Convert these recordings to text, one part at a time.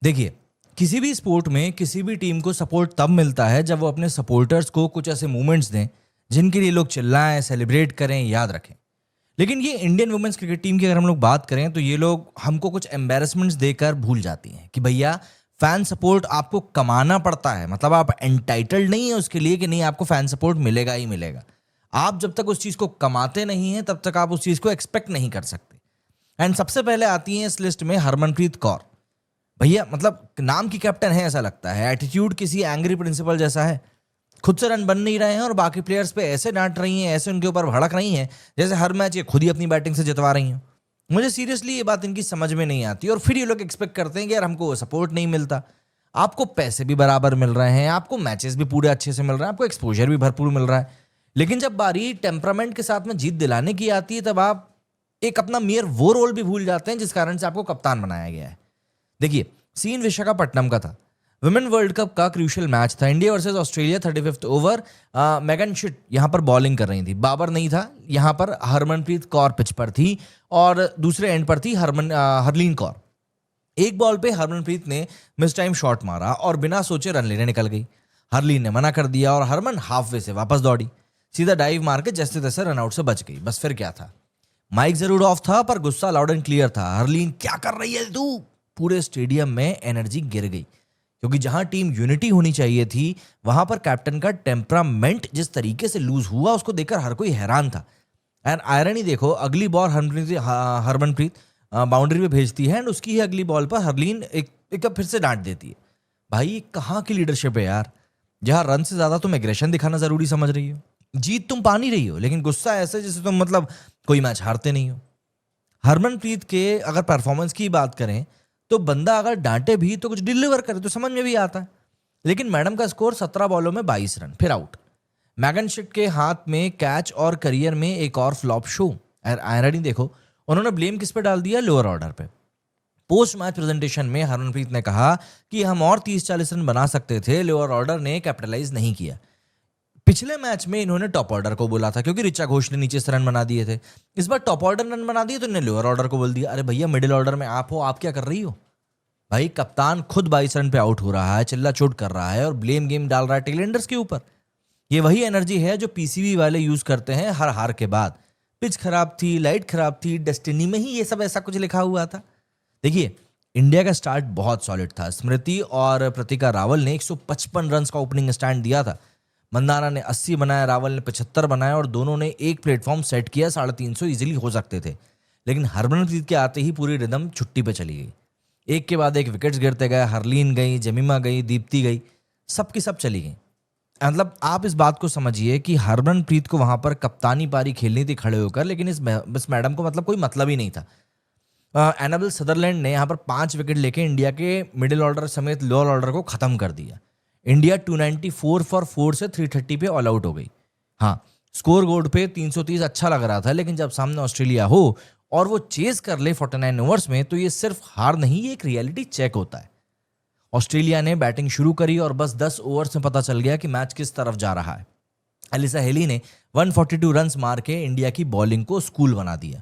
देखिए, किसी भी स्पोर्ट में किसी भी टीम को सपोर्ट तब मिलता है जब वो अपने सपोर्टर्स को कुछ ऐसे मूवमेंट्स दें जिनके लिए लोग चिल्लाएं, सेलिब्रेट करें, याद रखें। लेकिन ये इंडियन वुमेन्स क्रिकेट टीम की अगर हम लोग बात करें तो ये लोग हमको कुछ एम्बेरसमेंट्स देकर भूल जाती हैं कि भैया फैन सपोर्ट आपको कमाना पड़ता है। मतलब आप एंटाइटल्ड नहीं है उसके लिए कि नहीं आपको फैन सपोर्ट मिलेगा ही मिलेगा। आप जब तक उस चीज़ को कमाते नहीं हैं तब तक आप उस चीज़ को एक्सपेक्ट नहीं कर सकते। एंड सबसे पहले आती हैं इस लिस्ट में हरमनप्रीत कौर। भैया मतलब नाम की कैप्टन है ऐसा लगता है, एटीट्यूड किसी एंग्री प्रिंसिपल जैसा है। खुद से रन बन नहीं रहे हैं और बाकी प्लेयर्स पे ऐसे डांट रही हैं, ऐसे उनके ऊपर भड़क रही हैं जैसे हर मैच ये खुद ही अपनी बैटिंग से जितवा रही हैं। मुझे सीरियसली ये बात इनकी समझ में नहीं आती। और फिर ये लोग एक्सपेक्ट करते हैं कि यार हमको सपोर्ट नहीं मिलता। आपको पैसे भी बराबर मिल रहे हैं, आपको मैचेस भी पूरे अच्छे से मिल रहे हैं, आपको एक्सपोजर भी भरपूर मिल रहा है, लेकिन जब बारी टेम्परामेंट के साथ में जीत दिलाने की आती है तब आप एक अपना मेयर वो रोल भी भूल जाते हैं जिस कारण से आपको कप्तान बनाया गया है। देखिए, सीन विशाखापट्टनम का था। वुमेन वर्ल्ड कप का क्रूशियल मैच था, India versus Australia. 35th over, Megan Schutt यहाँ पर बॉलिंग कर रही थी, बाबर नहीं था यहाँ पर। हरमनप्रीत कौर पिच पर थी और दूसरे एंड पर थी हरलीन कौर। एक बॉल पे हरमनप्रीत ने मिस टाइम शॉट मारा और बिना सोचे रन लेने निकल गई। हरलीन ने मना कर दिया और हरमन हाफ वे से वापस दौड़ी, सीधा डाइव मार के जैसे तैसे रनआउट से बच गई। बस फिर क्या था, माइक जरूर ऑफ था पर गुस्सा लाउड एंड क्लियर था। हरलीन क्या कर रही है तू। पूरे स्टेडियम में एनर्जी गिर गई, क्योंकि जहां टीम यूनिटी होनी चाहिए थी वहां पर कैप्टन का टेम्परामेंट जिस तरीके से लूज हुआ उसको देखकर हर कोई हैरान था। एंड आयरनी देखो, अगली बॉल हरमनप्रीत बाउंड्री पे भेजती है एंड उसकी ही अगली बॉल पर हरलीन एक फिर से डांट देती है। भाई कहाँ की लीडरशिप है यार, जहां रन से ज्यादा तुम एग्रेशन दिखाना जरूरी समझ रही हो। जीत तुम पा नहीं रही हो लेकिन गुस्सा ऐसे जैसे तुम मतलब कोई मैच हारते नहीं हो। हरमनप्रीत के अगर परफॉर्मेंस की बात करें तो बंदा अगर डांटे भी तो कुछ डिलीवर करे तो समझ में भी आता है। लेकिन मैडम का स्कोर 17 बॉलों में 22 रन, फिर आउट। मैगन शिट के हाथ में कैच और करियर में एक और फ्लॉप शो। आयरनी देखो, उन्होंने ब्लेम किस पे डाल दिया, लोअर ऑर्डर पे। पोस्ट मैच प्रेजेंटेशन में हरमनप्रीत ने कहा कि हम और 30-40 रन बना सकते थे, लोअर ऑर्डर ने कैपिटलाइज नहीं किया। पिछले मैच में इन्होंने टॉप ऑर्डर को बोला था क्योंकि ऋचा घोष ने नीचे से रन बना दिए थे। इस बार टॉप ऑर्डर रन बना दिए तो इन्होंने लोअर ऑर्डर को बोल दिया। अरे भैया मिडिल ऑर्डर में आप हो, आप क्या कर रही हो। भाई कप्तान खुद 22 रन पे आउट हो रहा है, चिल्ला चोट कर रहा है और ब्लेम गेम डाल रहा है टेलेंडर्स के ऊपर। ये वही एनर्जी है जो पीसीबी वाले यूज करते हैं हर हार के बाद। पिच खराब थी, लाइट खराब थी, डेस्टिनी में ही ये सब ऐसा कुछ लिखा हुआ था। देखिए, इंडिया का स्टार्ट बहुत सॉलिड था। स्मृति और प्रतिका रावल ने 155 रन का ओपनिंग स्टैंड दिया था। मंदाना ने 80 बनाया, रावल ने 75 बनाया और दोनों ने एक प्लेटफॉर्म सेट किया। 350 इजीली हो सकते थे, लेकिन हरमनप्रीत के आते ही पूरी रिदम छुट्टी पे चली गई। एक के बाद एक विकेट्स गिरते गए। हरलीन गई, जमीमा गई, दीप्ति गई, सबकी सब चली गई। मतलब आप इस बात को समझिए कि हरमनप्रीत को वहां पर कप्तानी पारी खेलनी थी खड़े होकर, लेकिन इस मैडम को मतलब कोई मतलब ही नहीं था। एनाबेल सदरलैंड ने यहाँ पर 5 विकेट लेके इंडिया के मिडिल ऑर्डर समेत लोअर ऑर्डर को खत्म कर दिया। इंडिया 294 फॉर 4 से 330 पे ऑल आउट हो गई। हाँ, स्कोर बोर्ड पे 330 अच्छा लग रहा था, लेकिन जब सामने ऑस्ट्रेलिया हो और वो चेज कर ले 49 ओवर्स में तो ये सिर्फ हार नहीं, ये एक रियलिटी चेक होता है। ऑस्ट्रेलिया ने बैटिंग शुरू करी और बस 10 ओवर्स में पता चल गया कि मैच किस तरफ जा रहा है। एलिसा हेली ने 142 रन्स मार के इंडिया की बॉलिंग को स्कूल बना दिया।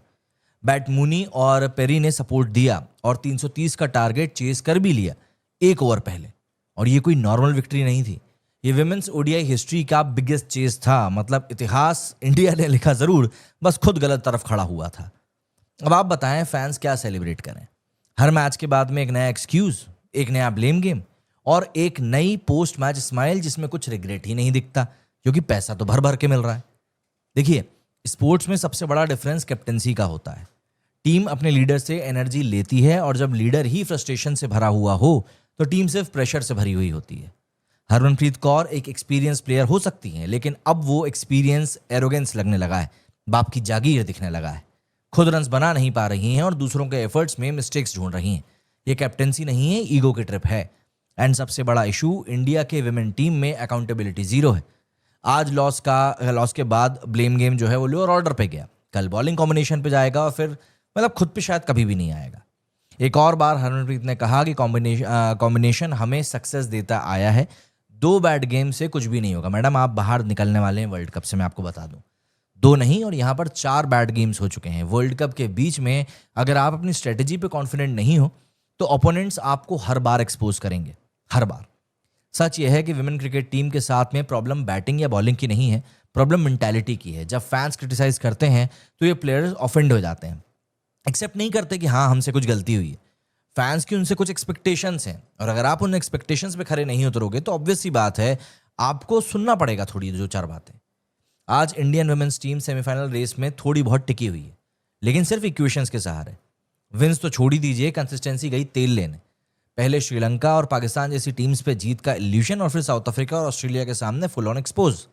बैट मूनी और पेरी ने सपोर्ट दिया और 330 का टारगेट चेस कर भी लिया एक ओवर पहले। और ये कोई नॉर्मल विक्ट्री नहीं थी, ये विमेंस ओडीआई हिस्ट्री का बिगेस्ट चेस था। मतलब इतिहास इंडिया ने लिखा जरूर, बस खुद गलत तरफ खड़ा हुआ था। अब आप बताएं फैंस क्या सेलिब्रेट करें। हर मैच के बाद में एक नया एक्सक्यूज, एक नया ब्लेम गेम और एक नई पोस्ट मैच स्माइल जिसमें कुछ रिग्रेट ही नहीं दिखता, क्योंकि पैसा तो भर भर के मिल रहा है। देखिए, स्पोर्ट्स में सबसे बड़ा डिफरेंस कैप्टेंसी का होता है। टीम अपने लीडर से एनर्जी लेती है और जब लीडर ही फ्रस्ट्रेशन से भरा हुआ हो तो टीम सिर्फ प्रेशर से भरी हुई होती है। हरमनप्रीत कौर एक एक्सपीरियंस प्लेयर हो सकती हैं, लेकिन अब वो एक्सपीरियंस एरोगेंस लगने लगा है, बाप की जागीर दिखने लगा है। खुद रन्स बना नहीं पा रही हैं और दूसरों के एफर्ट्स में मिस्टेक्स ढूंढ रही हैं। ये कैप्टेंसी नहीं है, ईगो की ट्रिप है। एंड सबसे बड़ा इशू, इंडिया के विमेन टीम में अकाउंटेबिलिटी जीरो है। आज लॉस के बाद ब्लेम गेम जो है वो लोअर ऑर्डर पे गया, कल बॉलिंग कॉम्बिनेशन पे जाएगा और फिर मतलब खुद पे शायद कभी भी नहीं आएगा। एक और बार हरमनप्रीत ने कहा कि कॉम्बिनेशन हमें सक्सेस देता आया है, 2 बैड गेम से कुछ भी नहीं होगा। मैडम आप बाहर निकलने वाले हैं वर्ल्ड कप से, मैं आपको बता दूं। 2 नहीं और यहाँ पर 4 बैड गेम्स हो चुके हैं वर्ल्ड कप के बीच में। अगर आप अपनी स्ट्रेटेजी पे कॉन्फिडेंट नहीं हो तो ओपोनेंट्स आपको हर बार एक्सपोज करेंगे, हर बार। सच यह है कि विमेन क्रिकेट टीम के साथ में प्रॉब्लम बैटिंग या बॉलिंग की नहीं है, प्रॉब्लम मेंटालिटी की है। जब फैंस क्रिटिसाइज करते हैं तो ये प्लेयर्स ऑफेंड हो जाते हैं, एक्सेप्ट नहीं करते कि हाँ हमसे कुछ गलती हुई है। फैंस की उनसे कुछ एक्सपेक्टेशंस हैं, और अगर आप उन एक्सपेक्टेशंस पे खरे नहीं उतरोगे तो ऑब्वियस सी बात है आपको सुनना पड़ेगा थोड़ी दो चार बातें। आज Indian women's team semifinal race में थोड़ी बहुत टिकी हुई है, लेकिन सिर्फ इक्वेशंस के सहारे। विंस तो छोड़ ही दीजिए, कंसिस्टेंसी गई तेल लेने। पहले श्रीलंका और पाकिस्तान जैसी टीम्स पे जीत का इल्यूशन, और फिर साउथ अफ्रीका और ऑस्ट्रेलिया के सामने फुल ऑन एक्सपोज।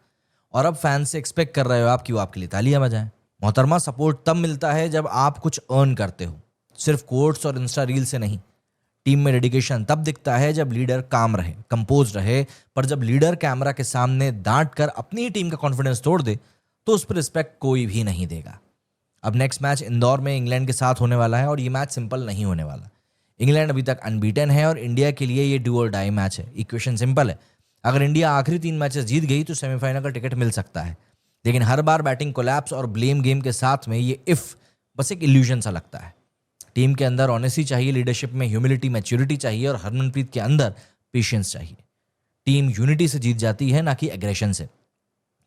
और अब फैंस से एक्सपेक्ट कर रहे हो आप कि वो आपके लिए तालियां बजाएं। मोहतरमा, सपोर्ट तब मिलता है जब आप कुछ अर्न करते हो, सिर्फ कोट्स और इंस्टा रील से नहीं। टीम में डेडिकेशन तब दिखता है जब लीडर काम रहे, कंपोज रहे। पर जब लीडर कैमरा के सामने डांट कर अपनी ही टीम का कॉन्फिडेंस तोड़ दे तो उस पर रिस्पेक्ट कोई भी नहीं देगा। अब नेक्स्ट मैच इंदौर में इंग्लैंड के साथ होने वाला है, और ये मैच सिंपल नहीं होने वाला। इंग्लैंड अभी तक अनबीटन है और इंडिया के लिए ये डू और डाई मैच है। इक्वेशन सिंपल है, अगर इंडिया आखिरी 3 मैचेस जीत गई तो सेमीफाइनल का टिकट मिल सकता है। लेकिन हर बार बैटिंग कोलैप्स और ब्लेम गेम के साथ में ये इफ बस एक इल्यूजन सा लगता है। टीम के अंदर ऑनेस्टी चाहिए, लीडरशिप में ह्यूमिलिटी, मैच्योरिटी चाहिए, और हरमनप्रीत के अंदर पेशेंस चाहिए। टीम यूनिटी से जीत जाती है, ना कि एग्रेशन से।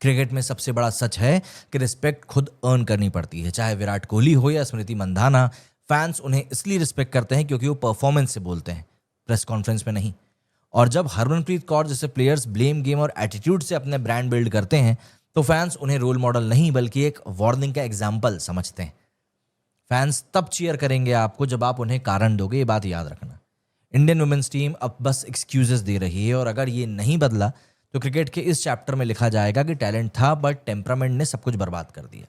क्रिकेट में सबसे बड़ा सच है कि रिस्पेक्ट खुद अर्न करनी पड़ती है, चाहे विराट कोहली हो या स्मृति मंधाना। फैंस उन्हें इसलिए रिस्पेक्ट करते हैं क्योंकि वो परफॉर्मेंस से बोलते हैं, प्रेस कॉन्फ्रेंस में नहीं। और जब हरमनप्रीत कौर जैसे प्लेयर्स ब्लेम गेम और एटीट्यूड से अपने ब्रांड बिल्ड करते हैं तो फैंस उन्हें रोल मॉडल नहीं बल्कि एक वार्निंग का एग्जाम्पल समझते हैं। फैंस तब चीयर करेंगे आपको जब आप उन्हें कारण दोगे, ये बात याद रखना। इंडियन वुमेन्स टीम अब बस एक्सक्यूजेस दे रही है, और अगर ये नहीं बदला तो क्रिकेट के इस चैप्टर में लिखा जाएगा कि टैलेंट था बट टेम्परामेंट ने सब कुछ बर्बाद कर दिया।